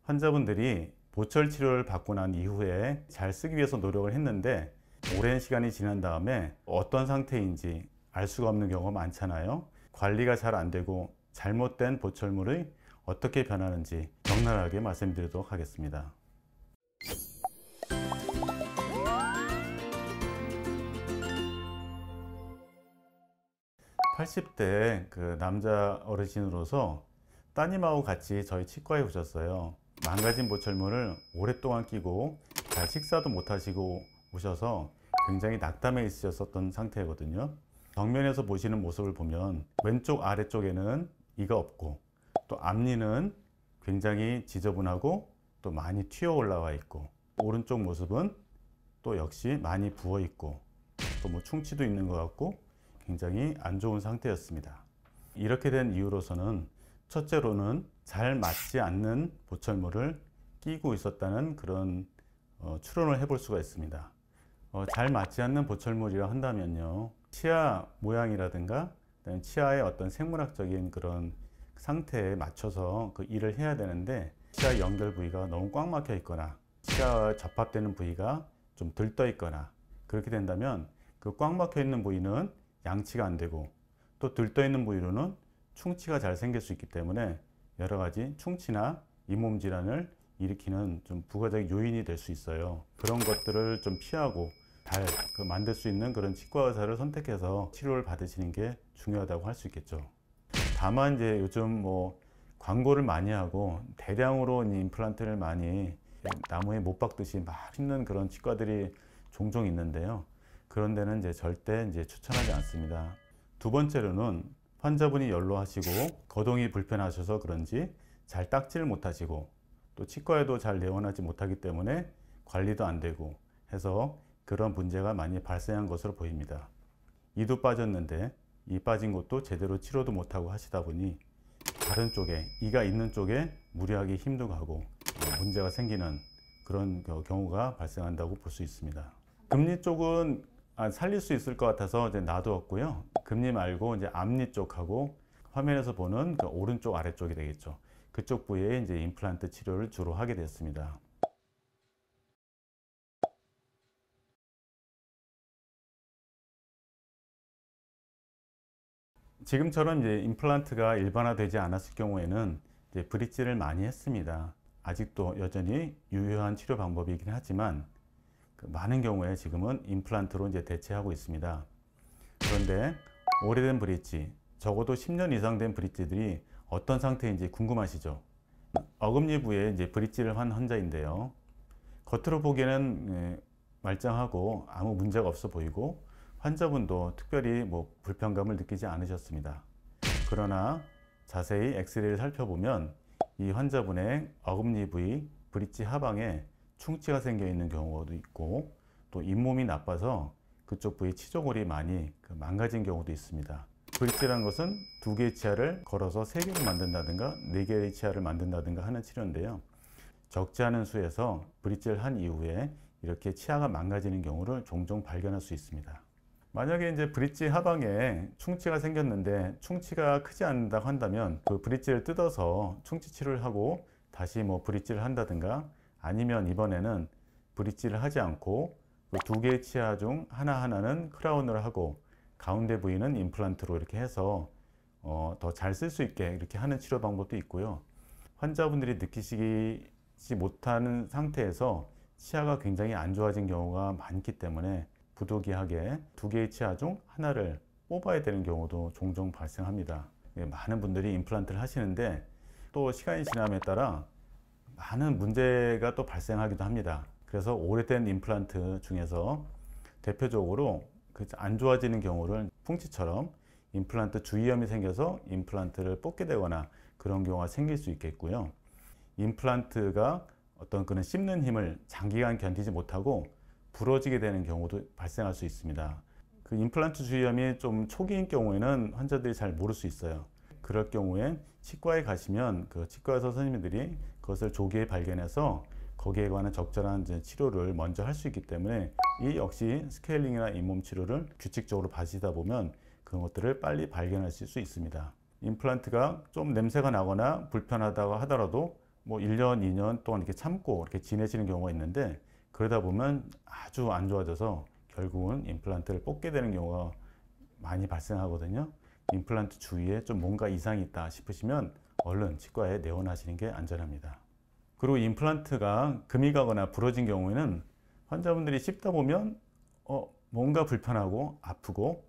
환자분들이 보철 치료를 받고 난 이후에 잘 쓰기 위해서 노력을 했는데 오랜 시간이 지난 다음에 어떤 상태인지 알 수가 없는 경우가 많잖아요. 관리가 잘 안 되고 잘못된 보철물이 어떻게 변하는지 적나라하게 말씀드리도록 하겠습니다. 80대 그 남자 어르신으로서 따님하고 같이 저희 치과에 오셨어요. 망가진 보철물을 오랫동안 끼고 잘 식사도 못 하시고 오셔서 굉장히 낙담해 있으셨던 상태거든요. 정면에서 보시는 모습을 보면 왼쪽 아래쪽에는 이가 없고 또 앞니는 굉장히 지저분하고 또 많이 튀어 올라와 있고, 오른쪽 모습은 또 역시 많이 부어 있고 또 뭐 충치도 있는 것 같고 굉장히 안 좋은 상태였습니다. 이렇게 된 이유로서는 첫째로는 잘 맞지 않는 보철물을 끼고 있었다는 그런 추론을 해볼 수가 있습니다. 잘 맞지 않는 보철물이라 한다면요, 치아 모양이라든가 치아의 어떤 생물학적인 그런 상태에 맞춰서 그 일을 해야 되는데, 치아 연결 부위가 너무 꽉 막혀 있거나 치아와 접합되는 부위가 좀 들떠 있거나 그렇게 된다면 그 꽉 막혀 있는 부위는 양치가 안 되고 또 들떠 있는 부위로는 충치가 잘 생길 수 있기 때문에 여러 가지 충치나 잇몸 질환을 일으키는 좀 부가적인 요인이 될 수 있어요. 그런 것들을 좀 피하고 잘 만들 수 있는 그런 치과 의사를 선택해서 치료를 받으시는 게 중요하다고 할 수 있겠죠. 다만 이제 요즘 뭐 광고를 많이 하고 대량으로 임플란트를 많이 나무에 못 박듯이 막 심는 그런 치과들이 종종 있는데요. 그런 데는 이제 절대 추천하지 않습니다. 두 번째로는 환자분이 연로하시고 거동이 불편하셔서 그런지 잘 닦지를 못하시고 또 치과에도 잘 내원하지 못하기 때문에 관리도 안 되고 해서 그런 문제가 많이 발생한 것으로 보입니다. 이도 빠졌는데 이 빠진 것도 제대로 치료도 못하고 하시다 보니 다른 쪽에, 이가 있는 쪽에 무리하게 힘도 가고 문제가 생기는 그런 경우가 발생한다고 볼 수 있습니다. 금니 쪽은 살릴 수 있을 것 같아서 이제 놔두었고요. 금니 말고 이제 앞니 쪽하고 화면에서 보는 그 오른쪽 아래쪽이 되겠죠. 그쪽 부위에 이제 임플란트 치료를 주로 하게 됐습니다. 지금처럼 이제 임플란트가 일반화되지 않았을 경우에는 이제 브릿지를 많이 했습니다. 아직도 여전히 유효한 치료 방법이긴 하지만 많은 경우에 지금은 임플란트로 이제 대체하고 있습니다. 그런데 오래된 브릿지, 적어도 10년 이상 된 브릿지들이 어떤 상태인지 궁금하시죠? 어금니 부에 이제 브릿지를 한 환자인데요. 겉으로 보기에는 말짱하고 아무 문제가 없어 보이고 환자분도 특별히 뭐 불편감을 느끼지 않으셨습니다. 그러나 자세히 엑스레이를 살펴보면 이 환자분의 어금니 부위 브릿지 하방에 충치가 생겨 있는 경우도 있고 또 잇몸이 나빠서 그쪽 부위 치조골이 많이 망가진 경우도 있습니다. 브릿지라는 것은 두 개의 치아를 걸어서 3개를 만든다든가 4개의 치아를 만든다든가 하는 치료인데요. 적지 않은 수에서 브릿지를 한 이후에 이렇게 치아가 망가지는 경우를 종종 발견할 수 있습니다. 만약에 이제 브릿지 하방에 충치가 생겼는데 충치가 크지 않는다고 한다면 그 브릿지를 뜯어서 충치 치료를 하고 다시 뭐 브릿지를 한다든가, 아니면 이번에는 브릿지를 하지 않고 그 2개의 치아 중 하나하나는 크라운을 하고 가운데 부위는 임플란트로 이렇게 해서 더 잘 쓸 수 있게 이렇게 하는 치료 방법도 있고요. 환자분들이 느끼시지 못하는 상태에서 치아가 굉장히 안 좋아진 경우가 많기 때문에 부득이하게 2개의 치아 중 하나를 뽑아야 되는 경우도 종종 발생합니다. 많은 분들이 임플란트를 하시는데 또 시간이 지남에 따라 많은 문제가 또 발생하기도 합니다. 그래서 오래된 임플란트 중에서 대표적으로 안 좋아지는 경우를 풍치처럼 임플란트 주위염이 생겨서 임플란트를 뽑게 되거나 그런 경우가 생길 수 있겠고요. 임플란트가 어떤 그런 씹는 힘을 장기간 견디지 못하고 부러지게 되는 경우도 발생할 수 있습니다. 그 임플란트 주위염이 좀 초기인 경우에는 환자들이 잘 모를 수 있어요. 그럴 경우에 치과에 가시면 그 치과의사 선생님들이 그것을 조기에 발견해서 거기에 관한 적절한 치료를 먼저 할 수 있기 때문에 이 역시 스케일링이나 잇몸 치료를 규칙적으로 받으시다 보면 그런 것들을 빨리 발견하실 수 있습니다. 임플란트가 좀 냄새가 나거나 불편하다고 하더라도 뭐 1년, 2년 동안 이렇게 참고 이렇게 지내시는 경우가 있는데, 그러다 보면 아주 안 좋아져서 결국은 임플란트를 뽑게 되는 경우가 많이 발생하거든요. 임플란트 주위에 좀 뭔가 이상이 있다 싶으시면 얼른 치과에 내원하시는 게 안전합니다. 그리고 임플란트가 금이 가거나 부러진 경우에는 환자분들이 씹다 보면 뭔가 불편하고 아프고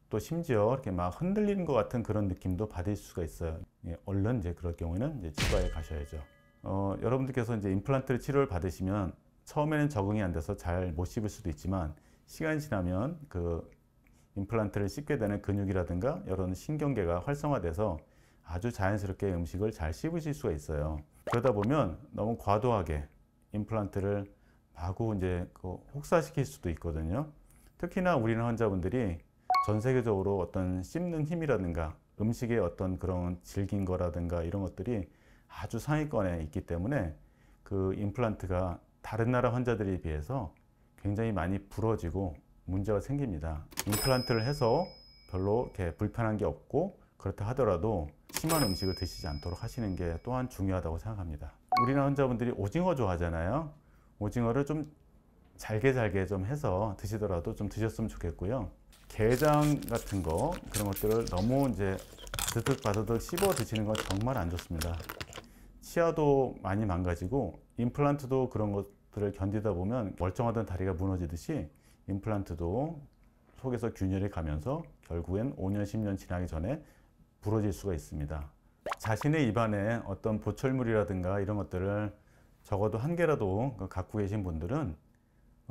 또 심지어 이렇게 막 흔들리는 것 같은 그런 느낌도 받을 수가 있어요. 예, 얼른 이제 그럴 경우에는 이제 치과에 가셔야죠. 여러분들께서 이제 임플란트 치료를 받으시면 처음에는 적응이 안 돼서 잘 못 씹을 수도 있지만, 시간이 지나면 그 임플란트를 씹게 되는 근육이라든가 이런 신경계가 활성화돼서 아주 자연스럽게 음식을 잘 씹으실 수가 있어요. 그러다 보면 너무 과도하게 임플란트를 마구 이제 혹사시킬 수도 있거든요. 특히나 우리는 환자분들이 전 세계적으로 어떤 씹는 힘이라든가 음식의 어떤 그런 질긴 거라든가 이런 것들이 아주 상위권에 있기 때문에 그 임플란트가 다른 나라 환자들에 비해서 굉장히 많이 부러지고 문제가 생깁니다. 임플란트를 해서 별로 이렇게 불편한 게 없고 그렇다 하더라도 심한 음식을 드시지 않도록 하시는 게 또한 중요하다고 생각합니다. 우리나라 환자분들이 오징어 좋아하잖아요. 오징어를 좀 잘게 좀 해서 드시더라도 좀 드셨으면 좋겠고요. 게장 같은 거, 그런 것들을 너무 이제 바드득 씹어 드시는 건 정말 안 좋습니다. 치아도 많이 망가지고 임플란트도 그런 것들을 견디다 보면 멀쩡하던 다리가 무너지듯이 임플란트도 속에서 균열이 가면서 결국엔 5년, 10년 지나기 전에 부러질 수가 있습니다. 자신의 입안에 어떤 보철물이라든가 이런 것들을 적어도 한 개라도 갖고 계신 분들은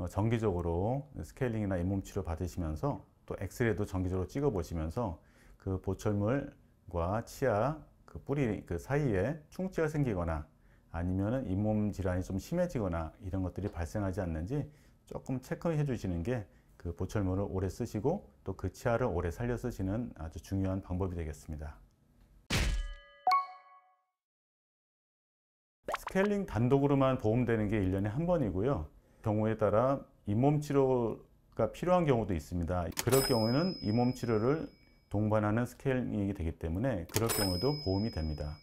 정기적으로 스케일링이나 잇몸 치료 받으시면서 또 엑스레이도 정기적으로 찍어 보시면서 그 보철물과 치아 그 뿌리 그 사이에 충치가 생기거나 아니면은 잇몸 질환이 좀 심해지거나 이런 것들이 발생하지 않는지 조금 체크해 주시는 게 그 보철물을 오래 쓰시고 또 그 치아를 오래 살려 쓰시는 아주 중요한 방법이 되겠습니다. 스케일링 단독으로만 보험되는 게 1년에 한 번이고요. 경우에 따라 잇몸 치료가 필요한 경우도 있습니다. 그럴 경우에는 잇몸 치료를 동반하는 스케일링이 되기 때문에 그럴 경우도 보험이 됩니다.